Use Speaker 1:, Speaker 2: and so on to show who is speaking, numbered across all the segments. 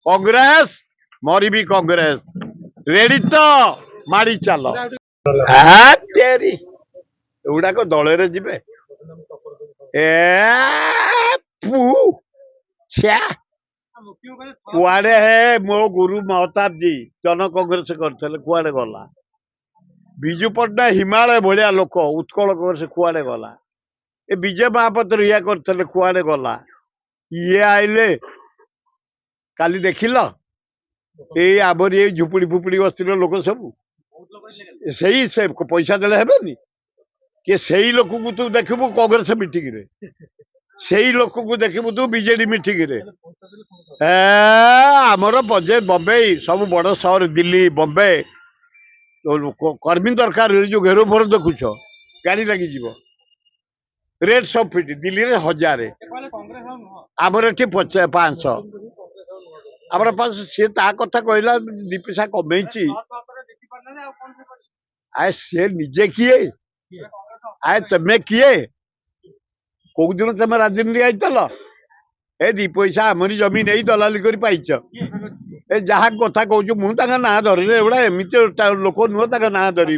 Speaker 1: Congress मरिबी Congress ready तो मारी चल हाँ तेरी एगुड़ाक दल जीवे ए पू छ्या कुआड़े है मो गुरु महताब जी जन कांग्रेस करते कुआड़े गला विजु पट्टनायक हिमालय भाया लोक उत्कल कांग्रेस कुआड़े गला ए विजय महापात्र या करते कुआड़े गला ये आइले काली देखिल ये आमर ये झुपुड़ी फुपुड़ी बस्ती लोक सब से पैसा देले हेबेनी कि सही लोक को तू देखबू कांग्रेस मीटिंग रे सही लोक को देखबू तू बीजेडी मीटिंग रे आमर बजे बम्बे सब बड़ सहर दिल्ली बम्बे कर्मी दरकार जो घेर फोर देखुच गाड़ी लगी जीव रेट सब फिट दिल्ली रे 1000 आमर एटी 500 आमर 500 सी ता कथा कहला दीपिसा कमे आए से निजे किए आए तमे किए कौ दिन तुम राजनीति आईल ए दी पैसा आमरी जमी नहीं दलाली कर पाइच ए जहाँ कथा कहूँ मुझे ना धरनी एगुड़ा एमती लोक नुह ना धरी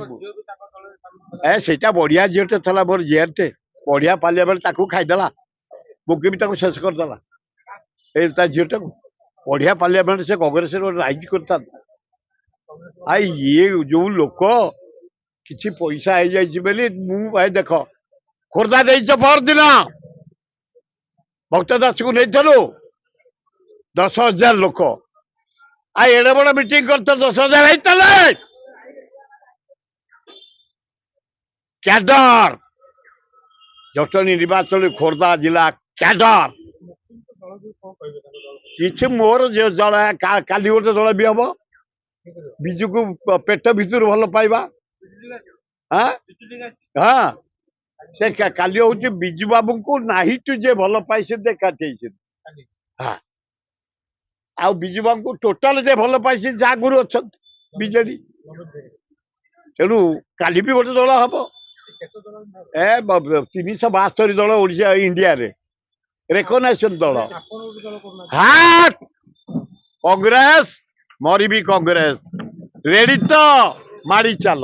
Speaker 1: ए सेटा बढ़िया झीटे था मोर झीटे बढ़िया पालिया बेले खाईदेला मुके भी शेष करदेला ए झीटा को बढ़िया पालिया बेले से कांग्रेस राइज करता आई ये जो लोक किसी पैसा हो जाए मुझे देख खोर्धा दे परदिन भक्त दास को नहीं 10,000 लोक आ एड़े बड़ मीटिंग करते 10,000 होते कैडर जटनी निर्वाचन खोर्धा जिला कैडर किसी मोर जो दल काली गोटे दल भी हम विजु को पेट भितर भल पाइबा हाँ हाँ से काली हूँ विजु बाबू को नाही तुझे भल पाई से देखा हाँ आ विजु बाबू को टोटाल जे भल पाई से आगुरी अच्छा बीजेडी तेणु काली भी गोटे दल हम ए 372 दल ओडिशा इंडिया रे रेकग्नाइजेशन दल हाँ कांग्रेस मरिबी कांग्रेस रेडी तो मारी चल।